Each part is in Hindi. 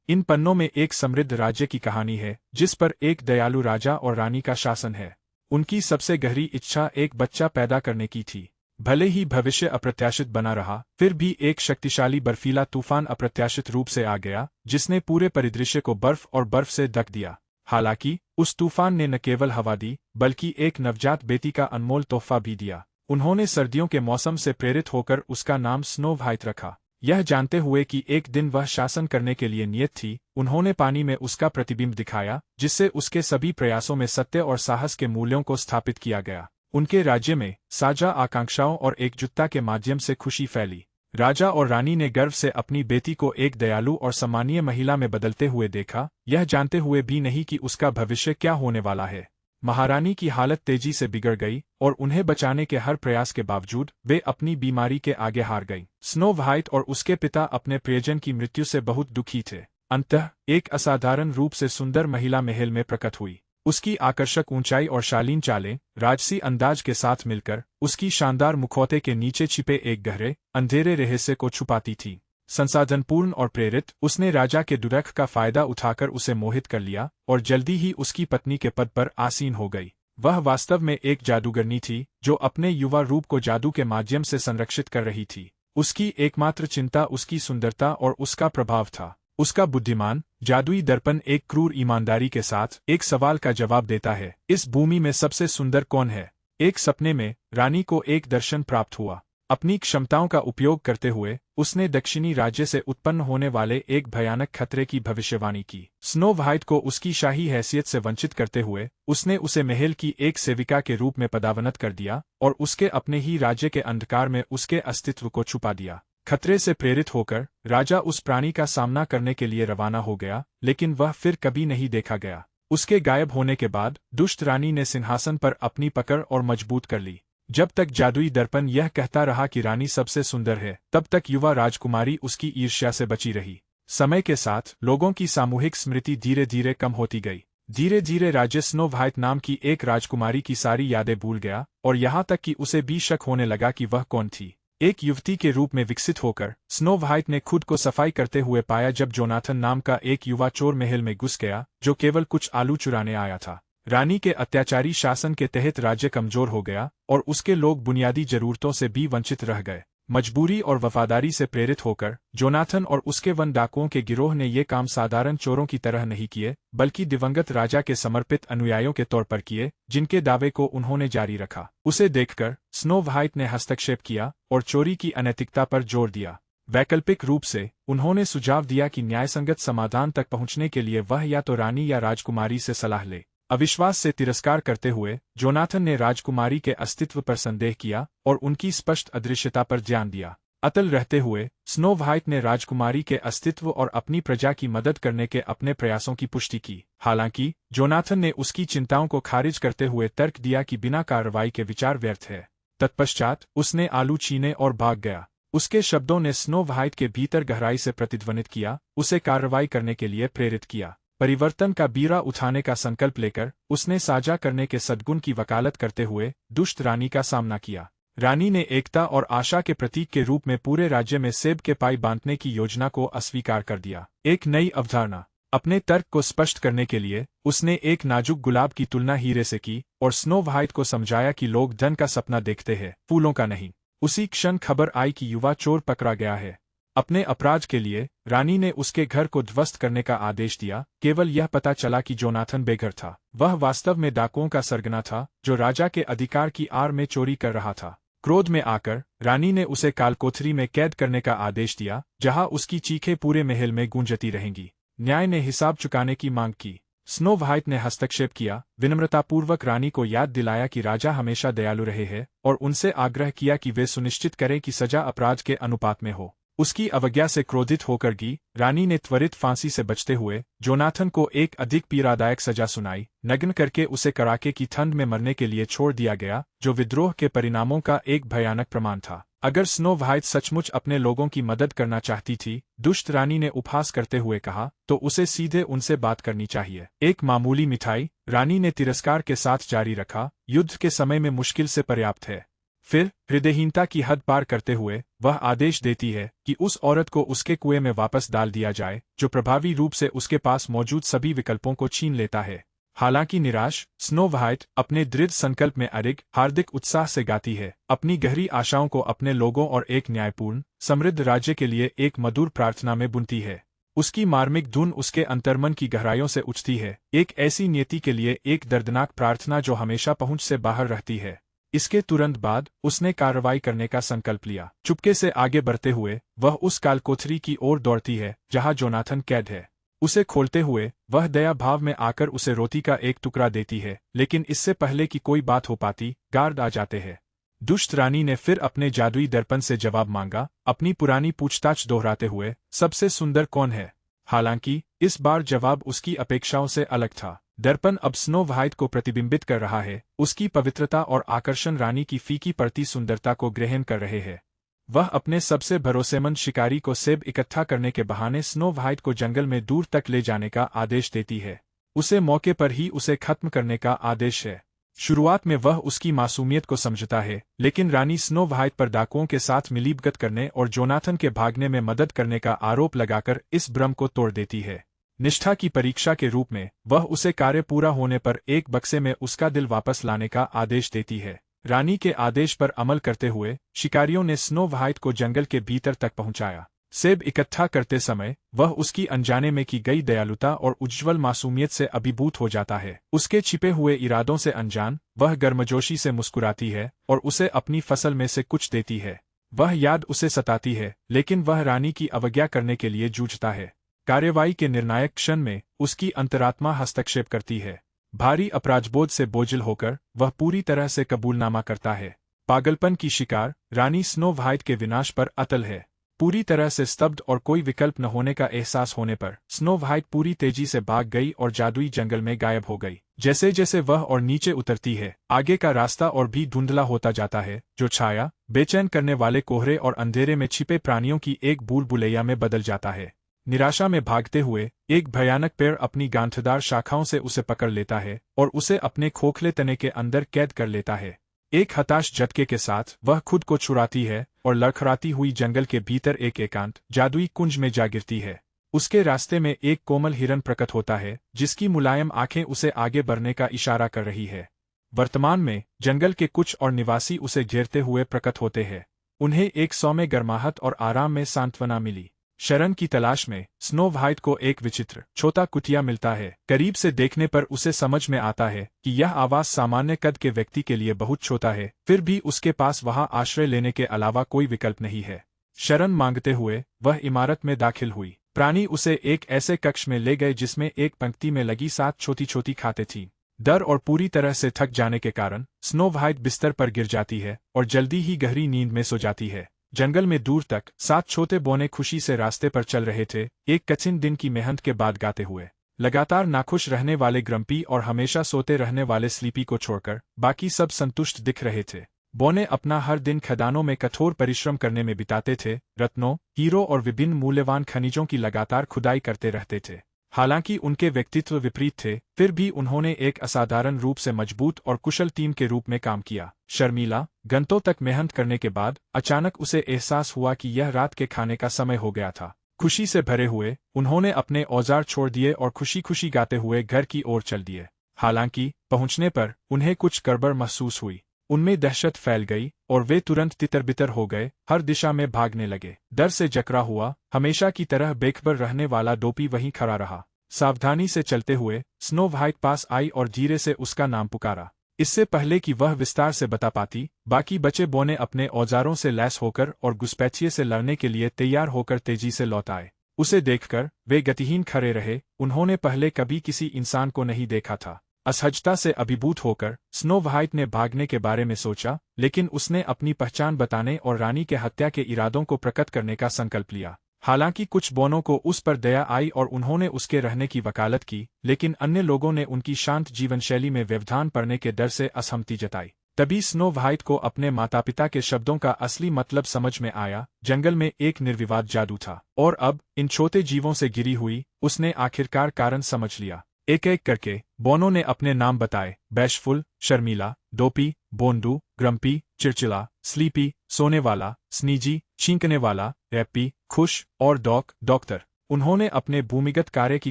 इन पन्नों में एक समृद्ध राज्य की कहानी है, जिस पर एक दयालु राजा और रानी का शासन है। उनकी सबसे गहरी इच्छा एक बच्चा पैदा करने की थी। भले ही भविष्य अप्रत्याशित बना रहा, फिर भी एक शक्तिशाली बर्फीला तूफान अप्रत्याशित रूप से आ गया, जिसने पूरे परिदृश्य को बर्फ और बर्फ से ढक दिया। हालांकि उस तूफान ने न केवल हवा दी, बल्कि एक नवजात बेटी का अनमोल तोहफा भी दिया। उन्होंने सर्दियों के मौसम से प्रेरित होकर उसका नाम स्नो व्हाइट रखा। यह जानते हुए कि एक दिन वह शासन करने के लिए नियत थी, उन्होंने पानी में उसका प्रतिबिंब दिखाया, जिससे उसके सभी प्रयासों में सत्य और साहस के मूल्यों को स्थापित किया गया। उनके राज्य में साझा आकांक्षाओं और एकजुटता के माध्यम से खुशी फैली। राजा और रानी ने गर्व से अपनी बेटी को एक दयालु और सम्मानीय महिला में बदलते हुए देखा, यह जानते हुए भी नहीं कि उसका भविष्य क्या होने वाला है। महारानी की हालत तेजी से बिगड़ गई और उन्हें बचाने के हर प्रयास के बावजूद वे अपनी बीमारी के आगे हार गईं। स्नो व्हाइट और उसके पिता अपने प्रियजन की मृत्यु से बहुत दुखी थे। अंततः एक असाधारण रूप से सुंदर महिला महल में प्रकट हुई। उसकी आकर्षक ऊंचाई और शालीन चालें, राजसी अंदाज के साथ मिलकर, उसकी शानदार मुखौटे के नीचे छिपे एक गहरे, अंधेरे रहस्य को छुपाती थी। संसाधनपूर्ण और प्रेरित, उसने राजा के दुर्लभ का फायदा उठाकर उसे मोहित कर लिया और जल्दी ही उसकी पत्नी के पद पर आसीन हो गई। वह वास्तव में एक जादूगरनी थी, जो अपने युवा रूप को जादू के माध्यम से संरक्षित कर रही थी। उसकी एकमात्र चिंता उसकी सुंदरता और उसका प्रभाव था। उसका बुद्धिमान, जादुई दर्पण एक क्रूर ईमानदारी के साथ एक सवाल का जवाब देता है, इस भूमि में सबसे सुंदर कौन है? एक सपने में रानी को एक दर्शन प्राप्त हुआ। अपनी क्षमताओं का उपयोग करते हुए उसने दक्षिणी राज्य से उत्पन्न होने वाले एक भयानक खतरे की भविष्यवाणी की। स्नो व्हाइट को उसकी शाही हैसियत से वंचित करते हुए उसने उसे महल की एक सेविका के रूप में पदावनत कर दिया और उसके अपने ही राज्य के अंधकार में उसके अस्तित्व को छुपा दिया। खतरे से प्रेरित होकर राजा उस प्राणी का सामना करने के लिए रवाना हो गया, लेकिन वह फिर कभी नहीं देखा गया। उसके गायब होने के बाद दुष्ट रानी ने सिंहासन पर अपनी पकड़ और मजबूत कर ली। जब तक जादुई दर्पण यह कहता रहा कि रानी सबसे सुंदर है, तब तक युवा राजकुमारी उसकी ईर्ष्या से बची रही। समय के साथ लोगों की सामूहिक स्मृति धीरे धीरे कम होती गई। धीरे धीरे राज्य स्नो व्हाइट नाम की एक राजकुमारी की सारी यादें भूल गया और यहाँ तक कि उसे भी शक होने लगा कि वह कौन थी। एक युवती के रूप में विकसित होकर स्नो व्हाइट ने खुद को सफाई करते हुए पाया जब जोनाथन नाम का एक युवा चोर महल में घुस गया, जो केवल कुछ आलू चुराने आया था। रानी के अत्याचारी शासन के तहत राज्य कमजोर हो गया और उसके लोग बुनियादी जरूरतों से भी वंचित रह गए। मजबूरी और वफादारी से प्रेरित होकर जोनाथन और उसके वन डाकुओं के गिरोह ने ये काम साधारण चोरों की तरह नहीं किए, बल्कि दिवंगत राजा के समर्पित अनुयायियों के तौर पर किए, जिनके दावे को उन्होंने जारी रखा। उसे देखकर स्नो व्हाइट ने हस्तक्षेप किया और चोरी की अनैतिकता पर जोर दिया। वैकल्पिक रूप से उन्होंने सुझाव दिया कि न्यायसंगत समाधान तक पहुंचने के लिए वह या तो रानी या राजकुमारी से सलाह ले। अविश्वास से तिरस्कार करते हुए जोनाथन ने राजकुमारी के अस्तित्व पर संदेह किया और उनकी स्पष्ट अदृश्यता पर ध्यान दिया। अतल रहते हुए स्नो व्हाइट ने राजकुमारी के अस्तित्व और अपनी प्रजा की मदद करने के अपने प्रयासों की पुष्टि की। हालांकि जोनाथन ने उसकी चिंताओं को खारिज करते हुए तर्क दिया कि बिना कार्रवाई के विचार व्यर्थ है। तत्पश्चात उसने आलू छीने और भाग गया। उसके शब्दों ने स्नो व्हाइट के भीतर गहराई से प्रतिध्वनित किया, उसे कार्रवाई करने के लिए प्रेरित किया। परिवर्तन का बीड़ा उठाने का संकल्प लेकर उसने साझा करने के सद्गुण की वकालत करते हुए दुष्ट रानी का सामना किया। रानी ने एकता और आशा के प्रतीक के रूप में पूरे राज्य में सेब के पाई बांटने की योजना को अस्वीकार कर दिया। एक नई अवधारणा। अपने तर्क को स्पष्ट करने के लिए उसने एक नाजुक गुलाब की तुलना हीरे से की और स्नो व्हाइट को समझाया कि लोग धन का सपना देखते हैं, फूलों का नहीं। उसी क्षण खबर आई कि युवा चोर पकड़ा गया है। अपने अपराध के लिए रानी ने उसके घर को ध्वस्त करने का आदेश दिया। केवल यह पता चला कि जोनाथन बेघर था। वह वास्तव में डाकुओं का सरगना था, जो राजा के अधिकार की आड़ में चोरी कर रहा था। क्रोध में आकर रानी ने उसे कालकोठरी में कैद करने का आदेश दिया, जहां उसकी चीखें पूरे महल में गूंजती रहेंगी। न्याय ने हिसाब चुकाने की मांग की। स्नो व्हाइट ने हस्तक्षेप किया, विनम्रतापूर्वक रानी को याद दिलाया कि राजा हमेशा दयालु रहे हैं और उनसे आग्रह किया कि वे सुनिश्चित करें कि सजा अपराध के अनुपात में हो। उसकी अवज्ञा से क्रोधित होकर रानी ने त्वरित फांसी से बचते हुए जोनाथन को एक अधिक पीड़ादायक सजा सुनाई। नग्न करके उसे कड़ाके की ठंड में मरने के लिए छोड़ दिया गया, जो विद्रोह के परिणामों का एक भयानक प्रमाण था। अगर स्नो व्हाइट सचमुच अपने लोगों की मदद करना चाहती थी, दुष्ट रानी ने उपहास करते हुए कहा, तो उसे सीधे उनसे बात करनी चाहिए। एक मामूली मिठाई, रानी ने तिरस्कार के साथ जारी रखा, युद्ध के समय में मुश्किल से पर्याप्त है। फिर हृदयहीनता की हद पार करते हुए वह आदेश देती है कि उस औरत को उसके कुएं में वापस डाल दिया जाए, जो प्रभावी रूप से उसके पास मौजूद सभी विकल्पों को छीन लेता है। हालांकि निराश, स्नो व्हाइट अपने दृढ़ संकल्प में अडिग हार्दिक उत्साह से गाती है, अपनी गहरी आशाओं को अपने लोगों और एक न्यायपूर्ण, समृद्ध राज्य के लिए एक मधुर प्रार्थना में बुनती है। उसकी मार्मिक धुन उसके अंतर्मन की गहराइयों से उठती है, एक ऐसी नियति के लिए एक दर्दनाक प्रार्थना जो हमेशा पहुंच से बाहर रहती है। इसके तुरंत बाद उसने कार्रवाई करने का संकल्प लिया। चुपके से आगे बढ़ते हुए वह उस कालकोठरी की ओर दौड़ती है जहां जोनाथन कैद है। उसे खोलते हुए वह दया भाव में आकर उसे रोटी का एक टुकड़ा देती है, लेकिन इससे पहले कि कोई बात हो पाती, गार्ड आ जाते हैं। दुष्ट रानी ने फिर अपने जादुई दर्पण से जवाब मांगा, अपनी पुरानी पूछताछ दोहराते हुए, सबसे सुंदर कौन है? हालांकि इस बार जवाब उसकी अपेक्षाओं से अलग था। दर्पण अब स्नो व्हाइट को प्रतिबिंबित कर रहा है, उसकी पवित्रता और आकर्षण रानी की फीकी पड़ती सुंदरता को ग्रहण कर रहे हैं। वह अपने सबसे भरोसेमंद शिकारी को सेब इकट्ठा करने के बहाने स्नो व्हाइट को जंगल में दूर तक ले जाने का आदेश देती है। उसे मौके पर ही उसे खत्म करने का आदेश है। शुरुआत में वह उसकी मासूमियत को समझता है, लेकिन रानी स्नो व्हाइट पर डाकुओं के साथ मिलीभगत करने और जोनाथन के भागने में मदद करने का आरोप लगाकर इस भ्रम को तोड़ देती है। निष्ठा की परीक्षा के रूप में वह उसे कार्य पूरा होने पर एक बक्से में उसका दिल वापस लाने का आदेश देती है। रानी के आदेश पर अमल करते हुए शिकारियों ने स्नो व्हाइट को जंगल के भीतर तक पहुंचाया। सेब इकट्ठा करते समय वह उसकी अनजाने में की गई दयालुता और उज्ज्वल मासूमियत से अभिभूत हो जाता है। उसके छिपे हुए इरादों से अनजान वह गर्मजोशी से मुस्कुराती है और उसे अपनी फसल में से कुछ देती है। वह याद उसे सताती है, लेकिन वह रानी की अवज्ञा करने के लिए जूझता है। कार्यवाही के निर्णायक क्षण में उसकी अंतरात्मा हस्तक्षेप करती है। भारी अपराधबोध से बोझिल होकर वह पूरी तरह से कबूलनामा करता है। पागलपन की शिकार रानी स्नो व्हाइट के विनाश पर अटल है। पूरी तरह से स्तब्ध और कोई विकल्प न होने का एहसास होने पर स्नो व्हाइट पूरी तेजी से भाग गई और जादुई जंगल में गायब हो गई। जैसे जैसे वह और नीचे उतरती है, आगे का रास्ता और भी धुंधला होता जाता है, जो छाया, बेचैन करने वाले कोहरे और अंधेरे में छिपे प्राणियों की एक भूल भुलैया में बदल जाता है। निराशा में भागते हुए एक भयानक पेड़ अपनी गांठदार शाखाओं से उसे पकड़ लेता है और उसे अपने खोखले तने के अंदर कैद कर लेता है। एक हताश झटके के साथ वह खुद को छुड़ाती है और लड़खड़ाती हुई जंगल के भीतर एक एकांत जादुई कुंज में जा गिरती है। उसके रास्ते में एक कोमल हिरन प्रकट होता है, जिसकी मुलायम आंखें उसे आगे बढ़ने का इशारा कर रही है। वर्तमान में जंगल के कुछ और निवासी उसे घेरते हुए प्रकट होते हैं। उन्हें एक सौम्य गर्माहट और आराम में सांत्वना मिली। शरण की तलाश में स्नो व्हाइट को एक विचित्र छोटा कुटिया मिलता है। करीब से देखने पर उसे समझ में आता है कि यह आवास सामान्य कद के व्यक्ति के लिए बहुत छोटा है, फिर भी उसके पास वहां आश्रय लेने के अलावा कोई विकल्प नहीं है। शरण मांगते हुए वह इमारत में दाखिल हुई। प्राणी उसे एक ऐसे कक्ष में ले गए जिसमें एक पंक्ति में लगी 7 छोटी छोटी खातें थीं। डर और पूरी तरह से थक जाने के कारण स्नो व्हाइट बिस्तर पर गिर जाती है और जल्दी ही गहरी नींद में सो जाती है। जंगल में दूर तक 7 छोटे बौने खुशी से रास्ते पर चल रहे थे, एक कठिन दिन की मेहनत के बाद गाते हुए। लगातार नाखुश रहने वाले ग्रम्पी और हमेशा सोते रहने वाले स्लीपी को छोड़कर बाकी सब संतुष्ट दिख रहे थे। बौने अपना हर दिन खदानों में कठोर परिश्रम करने में बिताते थे, रत्नों, हीरो और विभिन्न मूल्यवान खनिजों की लगातार खुदाई करते रहते थे। हालांकि उनके व्यक्तित्व विपरीत थे, फिर भी उन्होंने एक असाधारण रूप से मजबूत और कुशल टीम के रूप में काम किया। शर्मीला, घंटों तक मेहनत करने के बाद अचानक उसे एहसास हुआ कि यह रात के खाने का समय हो गया था। खुशी से भरे हुए उन्होंने अपने औजार छोड़ दिए और खुशी खुशी गाते हुए घर की ओर चल दिए। हालांकि पहुंचने पर उन्हें कुछ गड़बड़ महसूस हुई। उनमें दहशत फैल गई और वे तुरंत तितर-बितर हो गए, हर दिशा में भागने लगे। डर से जकड़ा हुआ, हमेशा की तरह बेखबर रहने वाला डोपी वहीं खड़ा रहा। सावधानी से चलते हुए स्नो व्हाइट पास आई और धीरे से उसका नाम पुकारा। इससे पहले कि वह विस्तार से बता पाती, बाकी बचे बौने अपने औजारों से लैस होकर और घुसपैठिए से लड़ने के लिए तैयार होकर तेजी से लौट आए। उसे देखकर वे गतिहीन खड़े रहे, उन्होंने पहले कभी किसी इंसान को नहीं देखा था। असहजता से अभिभूत होकर स्नो व्हाइट ने भागने के बारे में सोचा, लेकिन उसने अपनी पहचान बताने और रानी के हत्या के इरादों को प्रकट करने का संकल्प लिया। हालांकि कुछ बौनों को उस पर दया आई और उन्होंने उसके रहने की वकालत की, लेकिन अन्य लोगों ने उनकी शांत जीवनशैली में व्यवधान पड़ने के डर से असहमति जताई। तभी स्नो व्हाइट को अपने माता-पिता के शब्दों का असली मतलब समझ में आया। जंगल में एक निर्विवाद जादू था, और अब इन छोटे जीवों से घिरी हुई उसने आखिरकार कारण समझ लिया। एक एक करके बौनों ने अपने नाम बताए, बैशफुल, शर्मीला, डोपी, बोंडू, ग्रम्पी, चिड़चिड़ा, स्लीपी, सोने वाला, स्नीजी, छींकने वाला, हैप्पी, खुश, और डॉक्टर। उन्होंने अपने भूमिगत कार्य की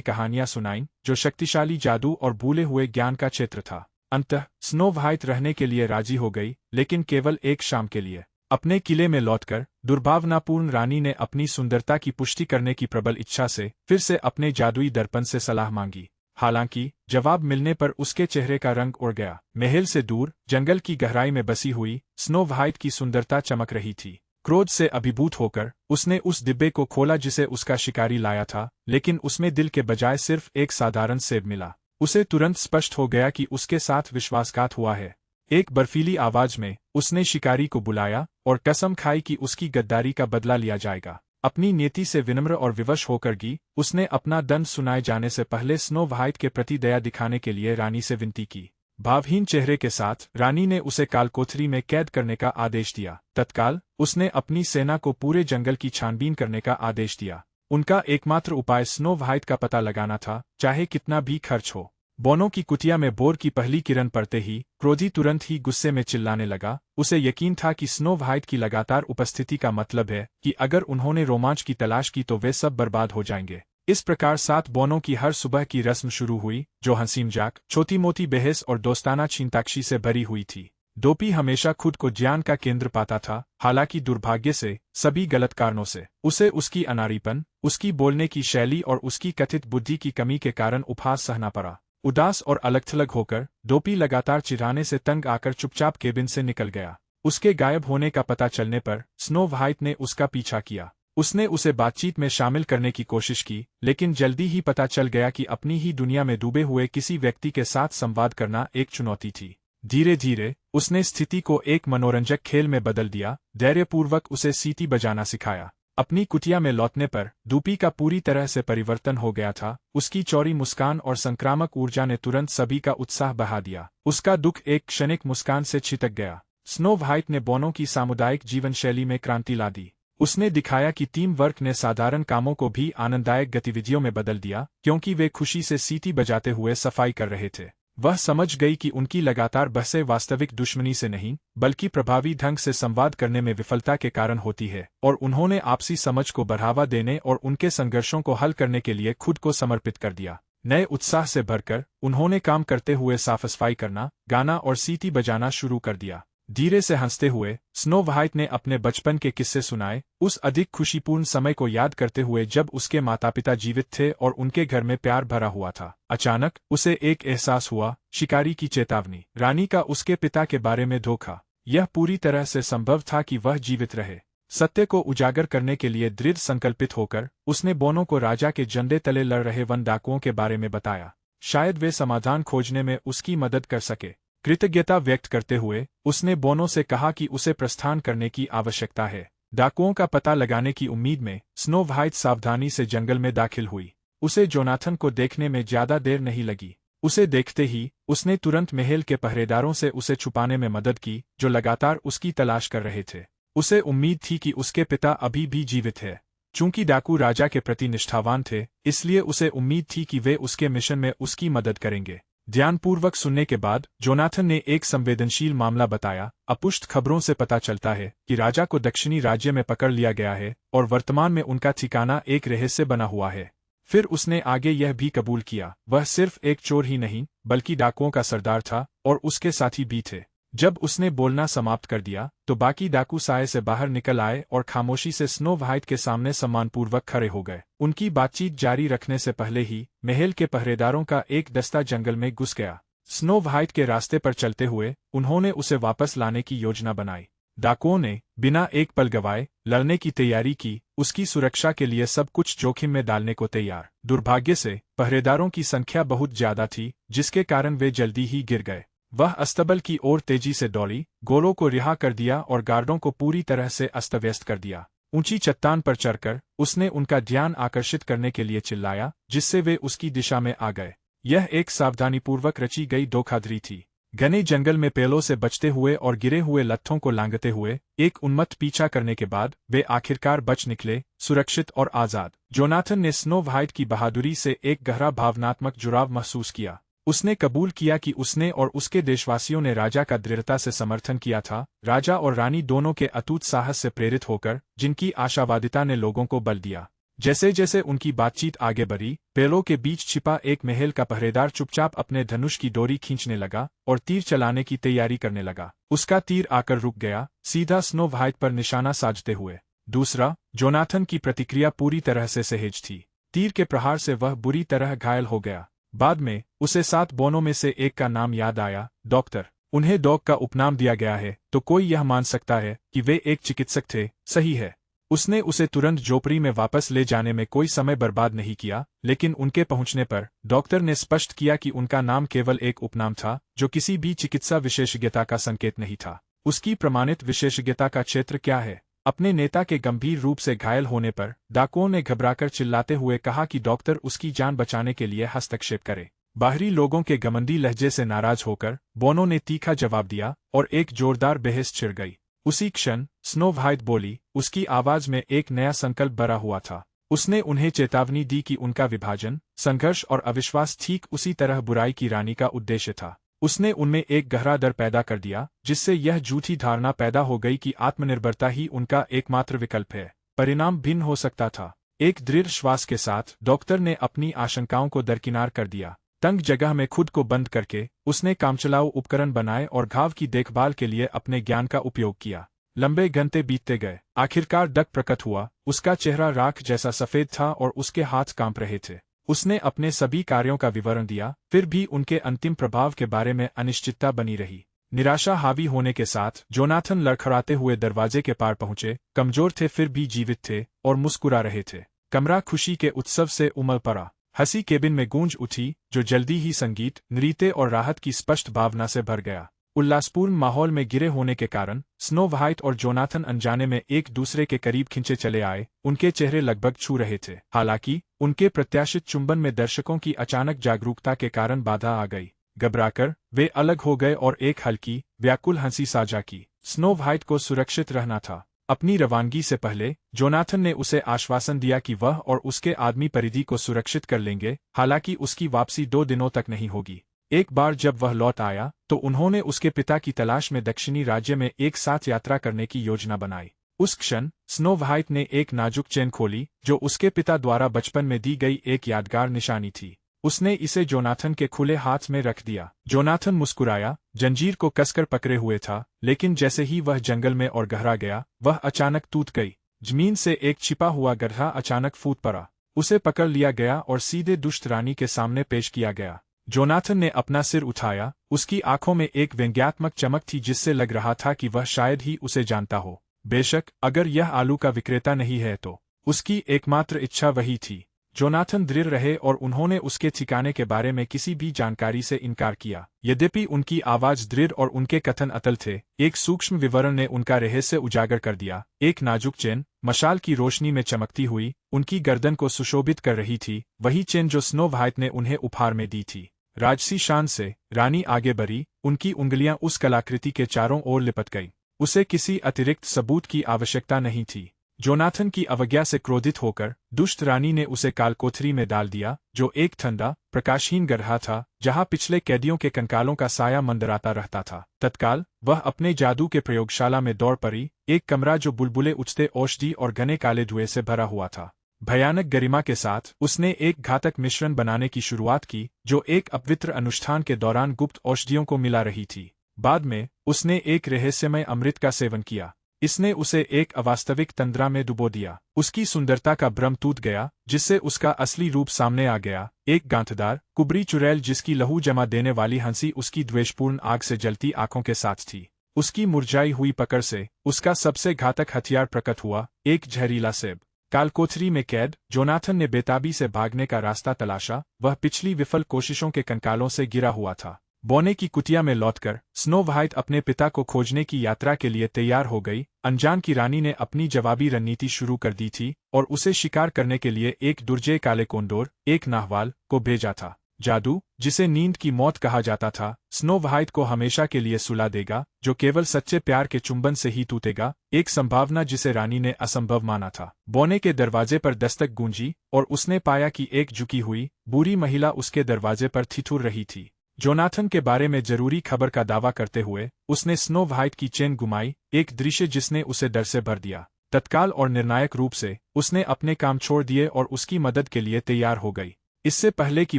कहानियां सुनाईं, जो शक्तिशाली जादू और भूले हुए ज्ञान का क्षेत्र था। अंततः स्नो व्हाइट रहने के लिए राजी हो गई, लेकिन केवल एक शाम के लिए। अपने किले में लौटकर दुर्भावनापूर्ण रानी ने अपनी सुंदरता की पुष्टि करने की प्रबल इच्छा से फिर से अपने जादुई दर्पण से सलाह मांगी। हालांकि जवाब मिलने पर उसके चेहरे का रंग उड़ गया। महल से दूर जंगल की गहराई में बसी हुई स्नो व्हाइट की सुंदरता चमक रही थी। क्रोध से अभिभूत होकर उसने उस डिब्बे को खोला जिसे उसका शिकारी लाया था, लेकिन उसमें दिल के बजाय सिर्फ एक साधारण सेब मिला। उसे तुरंत स्पष्ट हो गया कि उसके साथ विश्वासघात हुआ है। एक बर्फीली आवाज में उसने शिकारी को बुलाया और कसम खाई कि उसकी गद्दारी का बदला लिया जाएगा। अपनी नीति से विनम्र और विवश होकर गी, उसने अपना दंड सुनाए जाने से पहले स्नो व्हाइट के प्रति दया दिखाने के लिए रानी से विनती की। भावहीन चेहरे के साथ रानी ने उसे कालकोठरी में कैद करने का आदेश दिया। तत्काल उसने अपनी सेना को पूरे जंगल की छानबीन करने का आदेश दिया। उनका एकमात्र उपाय स्नो व्हाइट का पता लगाना था, चाहे कितना भी खर्च हो। बोनो की कुटिया में भोर की पहली किरण पड़ते ही क्रोधी तुरंत ही गुस्से में चिल्लाने लगा। उसे यकीन था कि स्नो व्हाइट की लगातार उपस्थिति का मतलब है कि अगर उन्होंने रोमांच की तलाश की तो वे सब बर्बाद हो जाएंगे। इस प्रकार 7 बोनों की हर सुबह की रस्म शुरू हुई, जो हंसी मजाक, छोटी मोटी बहस और दोस्ताना छीनताक्षी से भरी हुई थी। डोपी हमेशा खुद को ज्ञान का केंद्र पाता था, हालांकि दुर्भाग्य से सभी गलत कारणों से उसे उसकी अनाड़ीपन, उसकी बोलने की शैली और उसकी कथित बुद्धि की कमी के कारण उपहास सहना पड़ा। उदास और अलग-थलग होकर डोपी लगातार चिढ़ाने से तंग आकर चुपचाप केबिन से निकल गया। उसके गायब होने का पता चलने पर स्नो व्हाइट ने उसका पीछा किया। उसने उसे बातचीत में शामिल करने की कोशिश की, लेकिन जल्दी ही पता चल गया कि अपनी ही दुनिया में डूबे हुए किसी व्यक्ति के साथ संवाद करना एक चुनौती थी। धीरे धीरे उसने स्थिति को एक मनोरंजक खेल में बदल दिया, धैर्यपूर्वक उसे सीटी बजाना सिखाया। अपनी कुटिया में लौटने पर डूपी का पूरी तरह से परिवर्तन हो गया था। उसकी चौड़ी मुस्कान और संक्रामक ऊर्जा ने तुरंत सभी का उत्साह बढ़ा दिया। उसका दुख एक क्षणिक मुस्कान से छिटक गया। स्नो व्हाइट ने बोनो की सामुदायिक जीवन शैली में क्रांति ला दी। उसने दिखाया कि टीम वर्क ने साधारण कामों को भी आनंददायक गतिविधियों में बदल दिया, क्योंकि वे खुशी से सीटी बजाते हुए सफाई कर रहे थे। वह समझ गई कि उनकी लगातार बहसें वास्तविक दुश्मनी से नहीं, बल्कि प्रभावी ढंग से संवाद करने में विफलता के कारण होती है, और उन्होंने आपसी समझ को बढ़ावा देने और उनके संघर्षों को हल करने के लिए खुद को समर्पित कर दिया। नए उत्साह से भरकर उन्होंने काम करते हुए साफ सफाई करना, गाना और सीटी बजाना शुरू कर दिया। धीरे से हंसते हुए स्नो व्हाइट ने अपने बचपन के किस्से सुनाए, उस अधिक खुशीपूर्ण समय को याद करते हुए जब उसके माता पिता जीवित थे और उनके घर में प्यार भरा हुआ था। अचानक उसे एक एहसास हुआ, शिकारी की चेतावनी, रानी का उसके पिता के बारे में धोखा। यह पूरी तरह से संभव था कि वह जीवित रहे। सत्य को उजागर करने के लिए दृढ़ संकल्पित होकर उसने बोनो को राजा के झंडे तले लड़ रहे वन डाकुओं के बारे में बताया। शायद वे समाधान खोजने में उसकी मदद कर सके। कृतज्ञता व्यक्त करते हुए उसने बोनो से कहा कि उसे प्रस्थान करने की आवश्यकता है। डाकुओं का पता लगाने की उम्मीद में स्नो व्हाइट सावधानी से जंगल में दाखिल हुई। उसे जोनाथन को देखने में ज्यादा देर नहीं लगी। उसे देखते ही उसने तुरंत महल के पहरेदारों से उसे छुपाने में मदद की, जो लगातार उसकी तलाश कर रहे थे। उसे उम्मीद थी कि उसके पिता अभी भी जीवित है। चूंकि डाकू राजा के प्रति निष्ठावान थे, इसलिए उसे उम्मीद थी कि वे उसके मिशन में उसकी मदद करेंगे। ध्यानपूर्वक सुनने के बाद जोनाथन ने एक संवेदनशील मामला बताया। अपुष्ट खबरों से पता चलता है कि राजा को दक्षिणी राज्य में पकड़ लिया गया है और वर्तमान में उनका ठिकाना एक रहस्य बना हुआ है। फिर उसने आगे यह भी कबूल किया, वह सिर्फ एक चोर ही नहीं, बल्कि डाकुओं का सरदार था और उसके साथी भी थे। जब उसने बोलना समाप्त कर दिया, तो बाकी डाकू साए से बाहर निकल आए और खामोशी से स्नो व्हाइट के सामने सम्मानपूर्वक खड़े हो गए। उनकी बातचीत जारी रखने से पहले ही महल के पहरेदारों का एक दस्ता जंगल में घुस गया। स्नो व्हाइट के रास्ते पर चलते हुए उन्होंने उसे वापस लाने की योजना बनाई। डाकुओं ने बिना एक पल गवाए लड़ने की तैयारी की, उसकी सुरक्षा के लिए सब कुछ जोखिम में डालने को तैयार। दुर्भाग्य से पहरेदारों की संख्या बहुत ज्यादा थी, जिसके कारण वे जल्दी ही गिर गए। वह अस्तबल की ओर तेजी से दौड़ी, गोलों को रिहा कर दिया और गार्डों को पूरी तरह से अस्तव्यस्त कर दिया। ऊंची चट्टान पर चढ़कर उसने उनका ध्यान आकर्षित करने के लिए चिल्लाया, जिससे वे उसकी दिशा में आ गए। यह एक सावधानीपूर्वक रची गई धोखाधड़ी थी। घने जंगल में पेड़ों से बचते हुए और गिरे हुए लट्ठों को लांघते हुए एक उन्मत्त पीछा करने के बाद वे आखिरकार बच निकले, सुरक्षित और आजाद। जोनाथन ने स्नो व्हाइट की बहादुरी से एक गहरा भावनात्मक जुड़ाव महसूस किया। उसने कबूल किया कि उसने और उसके देशवासियों ने राजा का दृढ़ता से समर्थन किया था, राजा और रानी दोनों के अटूट साहस से प्रेरित होकर, जिनकी आशावादिता ने लोगों को बल दिया। जैसे जैसे उनकी बातचीत आगे बढ़ी, पेड़ों के बीच छिपा एक महल का पहरेदार चुपचाप अपने धनुष की डोरी खींचने लगा और तीर चलाने की तैयारी करने लगा। उसका तीर आकर रुक गया, सीधा स्नो व्हाइट पर निशाना साधते हुए। दूसरा, जोनाथन की प्रतिक्रिया पूरी तरह से सहज थी। तीर के प्रहार से वह बुरी तरह घायल हो गया। बाद में उसे 7 बोनों में से एक का नाम याद आया, डॉक्टर। उन्हें डॉग का उपनाम दिया गया है, तो कोई यह मान सकता है कि वे एक चिकित्सक थे, सही है। उसने उसे तुरंत झोपड़ी में वापस ले जाने में कोई समय बर्बाद नहीं किया, लेकिन उनके पहुंचने पर डॉक्टर ने स्पष्ट किया कि उनका नाम केवल एक उपनाम था, जो किसी भी चिकित्सा विशेषज्ञता का संकेत नहीं था। उसकी प्रमाणित विशेषज्ञता का क्षेत्र क्या है? अपने नेता के गंभीर रूप से घायल होने पर डाकुओं ने घबराकर चिल्लाते हुए कहा कि डॉक्टर उसकी जान बचाने के लिए हस्तक्षेप करे। बाहरी लोगों के घमंडी लहजे से नाराज होकर बोनो ने तीखा जवाब दिया और एक जोरदार बहस छिड़ गई। उसी क्षण स्नो व्हाइट बोली, उसकी आवाज में एक नया संकल्प भरा हुआ था। उसने उन्हें चेतावनी दी कि उनका विभाजन, संघर्ष और अविश्वास ठीक उसी तरह बुराई की रानी का उद्देश्य था। उसने उनमें एक गहरा डर पैदा कर दिया, जिससे यह झूठी धारणा पैदा हो गई कि आत्मनिर्भरता ही उनका एकमात्र विकल्प है। परिणाम भिन्न हो सकता था। एक दृढ़ श्वास के साथ डॉक्टर ने अपनी आशंकाओं को दरकिनार कर दिया। तंग जगह में खुद को बंद करके उसने कामचलाऊ उपकरण बनाए और घाव की देखभाल के लिए अपने ज्ञान का उपयोग किया। लंबे घंटे बीतते गए। आखिरकार डक प्रकट हुआ। उसका चेहरा राख जैसा सफेद था और उसके हाथ कांप रहे थे। उसने अपने सभी कार्यों का विवरण दिया, फिर भी उनके अंतिम प्रभाव के बारे में अनिश्चितता बनी रही। निराशा हावी होने के साथ जोनाथन लड़खड़ाते हुए दरवाजे के पार पहुंचे। कमजोर थे फिर भी जीवित थे और मुस्कुरा रहे थे। कमरा खुशी के उत्सव से उमड़ पड़ा। हंसी केबिन में गूंज उठी, जो जल्दी ही संगीत, नृत्य और राहत की स्पष्ट भावना से भर गया। उल्लासपूर्ण माहौल में गिरे होने के कारण स्नो व्हाइट और जोनाथन अनजाने में एक दूसरे के करीब खिंचे चले आए। उनके चेहरे लगभग छू रहे थे। हालांकि उनके प्रत्याशित चुंबन में दर्शकों की अचानक जागरूकता के कारण बाधा आ गई। घबराकर वे अलग हो गए और एक हल्की, व्याकुल हंसी साझा की। स्नो व्हाइट को सुरक्षित रहना था। अपनी रवानगी से पहले जोनाथन ने उसे आश्वासन दिया कि वह और उसके आदमी परिधि को सुरक्षित कर लेंगे, हालांकि उसकी वापसी 2 दिनों तक नहीं होगी। एक बार जब वह लौट आया, तो उन्होंने उसके पिता की तलाश में दक्षिणी राज्य में एक साथ यात्रा करने की योजना बनाई। उस क्षण स्नो व्हाइट ने एक नाजुक चेन खोली, जो उसके पिता द्वारा बचपन में दी गई एक यादगार निशानी थी। उसने इसे जोनाथन के खुले हाथ में रख दिया। जोनाथन मुस्कुराया, जंजीर को कसकर पकड़े हुए था, लेकिन जैसे ही वह जंगल में और गहरा गया, वह अचानक टूट गई। जमीन से एक छिपा हुआ गड्ढा अचानक फूट पड़ा। उसे पकड़ लिया गया और सीधे दुष्ट रानी के सामने पेश किया गया। जोनाथन ने अपना सिर उठाया। उसकी आंखों में एक व्यंग्यात्मक चमक थी, जिससे लग रहा था कि वह शायद ही उसे जानता हो। बेशक, अगर यह आलू का विक्रेता नहीं है तो उसकी एकमात्र इच्छा वही थी। जोनाथन दृढ़ रहे और उन्होंने उसके ठिकाने के बारे में किसी भी जानकारी से इनकार किया। यद्यपि उनकी आवाज दृढ़ और उनके कथन अटल थे, एक सूक्ष्म विवरण ने उनका रहस्य उजागर कर दिया। एक नाजुक चेन, मशाल की रोशनी में चमकती हुई, उनकी गर्दन को सुशोभित कर रही थी। वही चेन जो स्नो व्हाइट ने उन्हें उपहार में दी थी। राजसी शान से रानी आगे बढ़ी। उनकी उंगलियां उस कलाकृति के चारों ओर लिपट गईं। उसे किसी अतिरिक्त सबूत की आवश्यकता नहीं थी। जोनाथन की अवज्ञा से क्रोधित होकर दुष्ट रानी ने उसे कालकोठरी में डाल दिया, जो एक ठंडा, प्रकाशहीन गड्ढा था, जहां पिछले कैदियों के कंकालों का साया मंडराता रहता था। तत्काल वह अपने जादू के प्रयोगशाला में दौड़ पड़ी। एक कमरा जो बुलबुले उछते औषधि और घने काले धुएं से भरा हुआ था। भयानक गरिमा के साथ उसने एक घातक मिश्रण बनाने की शुरुआत की, जो एक अपवित्र अनुष्ठान के दौरान गुप्त औषधियों को मिला रही थी। बाद में उसने एक रहस्यमय अमृत का सेवन किया। इसने उसे एक अवास्तविक तंद्रा में डुबो दिया। उसकी सुंदरता का भ्रम टूट गया, जिससे उसका असली रूप सामने आ गया। एक गांठदार, कुबरी चुड़ैल जिसकी लहू जमा देने वाली हंसी उसकी द्वेषपूर्ण आग से जलती आंखों के साथ थी। उसकी मुरझाई हुई पकड़ से उसका सबसे घातक हथियार प्रकट हुआ, एक जहरीला सेब। कालकोठरी में कैद जोनाथन ने बेताबी से भागने का रास्ता तलाशा। वह पिछली विफल कोशिशों के कंकालों से गिरा हुआ था। बोने की कुटिया में लौटकर स्नो व्हाइट अपने पिता को खोजने की यात्रा के लिए तैयार हो गई। अनजान की रानी ने अपनी जवाबी रणनीति शुरू कर दी थी और उसे शिकार करने के लिए एक दुर्जय काले कोंडोर, एक नाहवाल, को भेजा था। जादू, जिसे नींद की मौत कहा जाता था, स्नो व्हाइट को हमेशा के लिए सुला देगा, जो केवल सच्चे प्यार के चुंबन से ही टूटेगा। एक संभावना जिसे रानी ने असंभव माना था। बोने के दरवाजे पर दस्तक गूंजी और उसने पाया कि एक झुकी हुई, बूढ़ी महिला उसके दरवाजे पर ठिठुर रही थी। जोनाथन के बारे में जरूरी खबर का दावा करते हुए उसने स्नो व्हाइट की चेन गुमाई, एक दृश्य जिसने उसे डर से भर दिया। तत्काल और निर्णायक रूप से उसने अपने काम छोड़ दिए और उसकी मदद के लिए तैयार हो गई। इससे पहले कि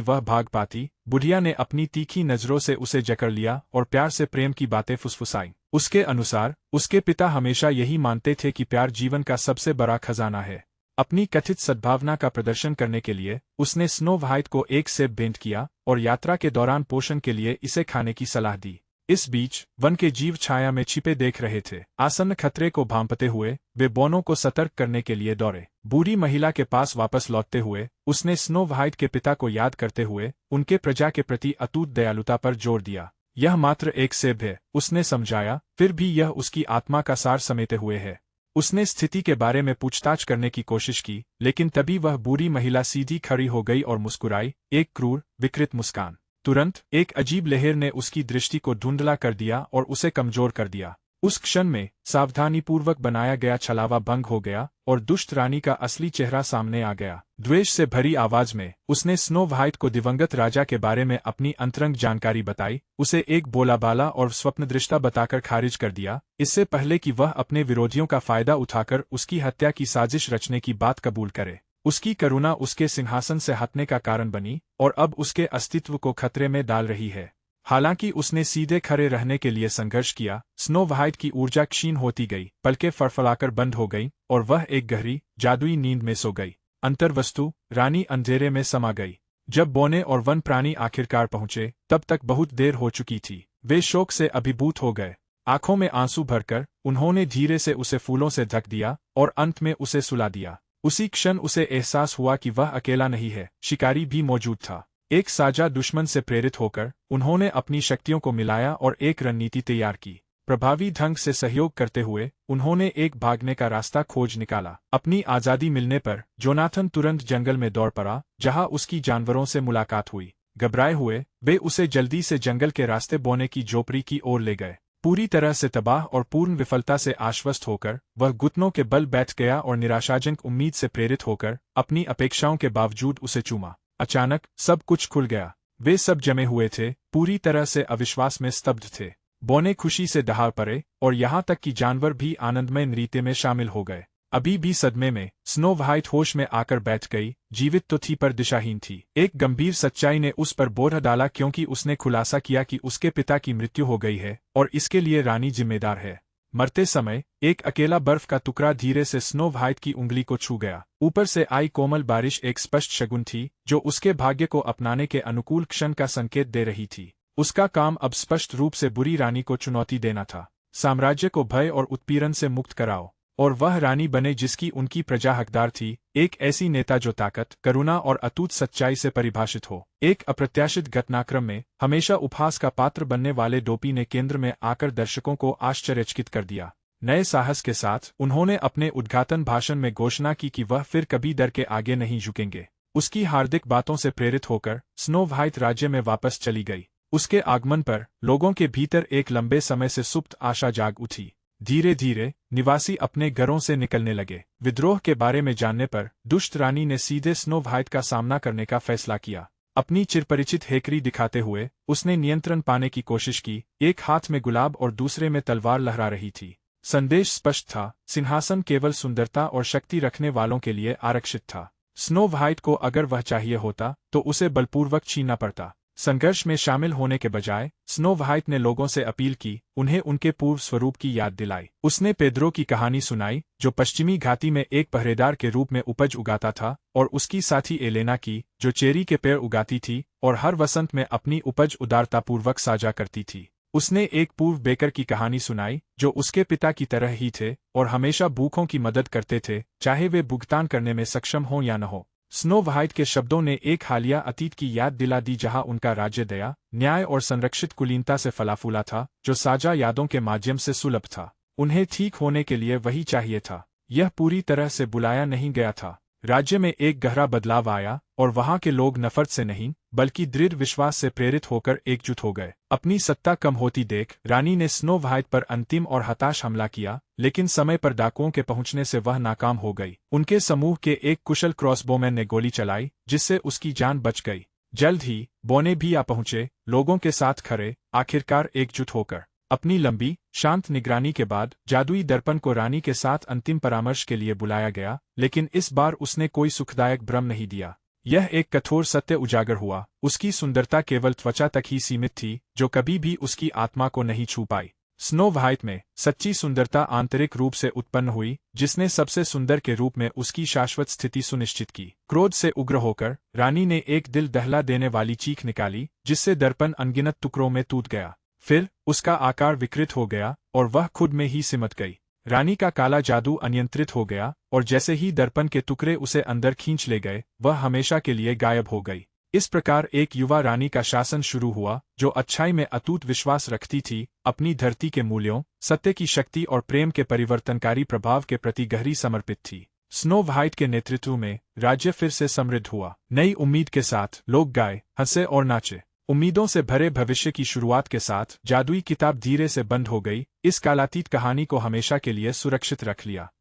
वह भाग पाती, बुढ़िया ने अपनी तीखी नजरों से उसे जकड़ लिया और प्यार से प्रेम की बातें फुसफुसाईं। उसके अनुसार उसके पिता हमेशा यही मानते थे कि प्यार जीवन का सबसे बड़ा खजाना है। अपनी कथित सद्भावना का प्रदर्शन करने के लिए उसने स्नो व्हाइट को एक सेब भेंट किया और यात्रा के दौरान पोषण के लिए इसे खाने की सलाह दी। इस बीच वन के जीव छाया में छिपे देख रहे थे। आसन्न खतरे को भांपते हुए वे बोनों को सतर्क करने के लिए दौड़े। बूढ़ी महिला के पास वापस लौटते हुए उसने स्नो व्हाइट के पिता को याद करते हुए उनके प्रजा के प्रति अटूट दयालुता पर जोर दिया। यह मात्र एक सेब है, उसने समझाया, फिर भी यह उसकी आत्मा का सार समेटे हुए है। उसने स्थिति के बारे में पूछताछ करने की कोशिश की, लेकिन तभी वह बूढ़ी महिला सीधी खड़ी हो गई और मुस्कुराई, एक क्रूर, विकृत मुस्कान। तुरंत एक अजीब लहर ने उसकी दृष्टि को धुंधला कर दिया और उसे कमजोर कर दिया। उस क्षण में सावधानीपूर्वक बनाया गया छलावा भंग हो गया और दुष्ट रानी का असली चेहरा सामने आ गया। द्वेष से भरी आवाज में उसने स्नो व्हाइट को दिवंगत राजा के बारे में अपनी अंतरंग जानकारी बताई, उसे एक बोलाबाला और स्वप्नदृष्टा बताकर खारिज कर दिया, इससे पहले कि वह अपने विरोधियों का फायदा उठाकर उसकी हत्या की साजिश रचने की बात कबूल करे। उसकी करुणा उसके सिंहासन से हटने का कारण बनी और अब उसके अस्तित्व को खतरे में डाल रही है। हालांकि उसने सीधे खड़े रहने के लिए संघर्ष किया, स्नो व्हाइट की ऊर्जा क्षीण होती गई, पलकें फड़फड़ाकर बंद हो गईं और वह एक गहरी, जादुई नींद में सो गई। अंतर्वस्तु रानी अंधेरे में समा गई। जब बोने और वन प्राणी आखिरकार पहुंचे, तब तक बहुत देर हो चुकी थी। वे शोक से अभिभूत हो गए। आंखों में आंसू भरकर उन्होंने धीरे से उसे फूलों से ढक दिया और अंत में उसे सुला दिया। उसी क्षण उसे एहसास हुआ कि वह अकेला नहीं है, शिकारी भी मौजूद था। एक साझा दुश्मन से प्रेरित होकर उन्होंने अपनी शक्तियों को मिलाया और एक रणनीति तैयार की। प्रभावी ढंग से सहयोग करते हुए उन्होंने एक भागने का रास्ता खोज निकाला। अपनी आज़ादी मिलने पर जोनाथन तुरंत जंगल में दौड़ पड़ा, जहां उसकी जानवरों से मुलाकात हुई। घबराए हुए वे उसे जल्दी से जंगल के रास्ते बोने की झोपड़ी की ओर ले गए। पूरी तरह से तबाह और पूर्ण विफलता से आश्वस्त होकर वह घुटनों के बल बैठ गया और निराशाजनक उम्मीद से प्रेरित होकर अपनी अपेक्षाओं के बावजूद उसे चूमा। अचानक सब कुछ खुल गया। वे सब जमे हुए थे, पूरी तरह से अविश्वास में स्तब्ध थे। बोने खुशी से दहाड़ पड़े और यहाँ तक कि जानवर भी आनंदमय नृत्य में शामिल हो गए। अभी भी सदमे में स्नो व्हाइट होश में आकर बैठ गई, जीवित तो थी पर दिशाहीन थी। एक गंभीर सच्चाई ने उस पर बोझ डाला, क्योंकि उसने खुलासा किया कि उसके पिता की मृत्यु हो गई है और इसके लिए रानी जिम्मेदार है। मरते समय एक अकेला बर्फ का टुकड़ा धीरे से स्नो व्हाइट की उंगली को छू गया। ऊपर से आई कोमल बारिश एक स्पष्ट शगुन थी, जो उसके भाग्य को अपनाने के अनुकूल क्षण का संकेत दे रही थी। उसका काम अब स्पष्ट रूप से बुरी रानी को चुनौती देना था। साम्राज्य को भय और उत्पीड़न से मुक्त कराओ और वह रानी बने जिसकी उनकी प्रजा हकदार थी, एक ऐसी नेता जो ताकत, करुणा और अटूट सच्चाई से परिभाषित हो। एक अप्रत्याशित घटनाक्रम में हमेशा उपहास का पात्र बनने वाले डोपी ने केंद्र में आकर दर्शकों को आश्चर्यचकित कर दिया। नए साहस के साथ उन्होंने अपने उद्घाटन भाषण में घोषणा की कि वह फिर कभी डर के आगे नहीं झुकेंगे। उसकी हार्दिक बातों से प्रेरित होकर स्नो व्हाइट राज्य में वापस चली गई। उसके आगमन पर लोगों के भीतर एक लंबे समय से सुप्त आशा जाग उठी। धीरे धीरे निवासी अपने घरों से निकलने लगे। विद्रोह के बारे में जानने पर दुष्ट रानी ने सीधे स्नो व्हाइट का सामना करने का फैसला किया। अपनी चिरपरिचित हेकड़ी दिखाते हुए उसने नियंत्रण पाने की कोशिश की। एक हाथ में गुलाब और दूसरे में तलवार लहरा रही थी। संदेश स्पष्ट था, सिंहासन केवल सुंदरता और शक्ति रखने वालों के लिए आरक्षित था। स्नो व्हाइट को अगर वह चाहिए होता तो उसे बलपूर्वक छीनना पड़ता। संघर्ष में शामिल होने के बजाय स्नो व्हाइट ने लोगों से अपील की, उन्हें उनके पूर्व स्वरूप की याद दिलाई। उसने पेद्रो की कहानी सुनाई, जो पश्चिमी घाटी में एक पहरेदार के रूप में उपज उगाता था, और उसकी साथी एलेना की, जो चेरी के पेड़ उगाती थी और हर वसंत में अपनी उपज उदारतापूर्वक साझा करती थी। उसने एक पूर्व बेकर की कहानी सुनाई, जो उसके पिता की तरह ही थे और हमेशा भूखों की मदद करते थे, चाहे वे भुगतान करने में सक्षम हों या न हो। स्नो व्हाइट के शब्दों ने एक हालिया अतीत की याद दिला दी, जहां उनका राज्य दया, न्याय और संरक्षित कुलीनता से फला फूला था, जो साझा यादों के माध्यम से सुलभ था। उन्हें ठीक होने के लिए वही चाहिए था। यह पूरी तरह से बुलाया नहीं गया था। राज्य में एक गहरा बदलाव आया और वहां के लोग नफरत से नहीं, बल्कि दृढ़ विश्वास से प्रेरित होकर एकजुट हो गए। अपनी सत्ता कम होती देख रानी ने स्नो व्हाइट पर अंतिम और हताश हमला किया, लेकिन समय पर डाकुओं के पहुंचने से वह नाकाम हो गई। उनके समूह के एक कुशल क्रॉसबोमैन ने गोली चलाई, जिससे उसकी जान बच गई। जल्द ही बौने भी आ पहुंचे, लोगों के साथ खड़े, आखिरकार एकजुट होकर। अपनी लंबी, शांत निगरानी के बाद जादुई दर्पण को रानी के साथ अंतिम परामर्श के लिए बुलाया गया, लेकिन इस बार उसने कोई सुखदायक भ्रम नहीं दिया। यह एक कठोर सत्य उजागर हुआ, उसकी सुंदरता केवल त्वचा तक ही सीमित थी, जो कभी भी उसकी आत्मा को नहीं छू पाई। स्नो व्हाइट में सच्ची सुंदरता आंतरिक रूप से उत्पन्न हुई, जिसने सबसे सुंदर के रूप में उसकी शाश्वत स्थिति सुनिश्चित की। क्रोध से उग्र होकर रानी ने एक दिल दहला देने वाली चीख निकाली, जिससे दर्पण अनगिनत टुकड़ों में टूट गया। फिर उसका आकार विकृत हो गया और वह खुद में ही सिमट गई। रानी का काला जादू अनियंत्रित हो गया और जैसे ही दर्पण के टुकड़े उसे अंदर खींच ले गए, वह हमेशा के लिए गायब हो गई। इस प्रकार एक युवा रानी का शासन शुरू हुआ, जो अच्छाई में अटूट विश्वास रखती थी, अपनी धरती के मूल्यों, सत्य की शक्ति और प्रेम के परिवर्तनकारी प्रभाव के प्रति गहरी समर्पित थी। स्नो व्हाइट के नेतृत्व में राज्य फिर से समृद्ध हुआ। नई उम्मीद के साथ लोग गाए, हंसे और नाचे। उम्मीदों से भरे भविष्य की शुरुआत के साथ जादुई किताब धीरे से बंद हो गई, इस कालातीत कहानी को हमेशा के लिए सुरक्षित रख लिया।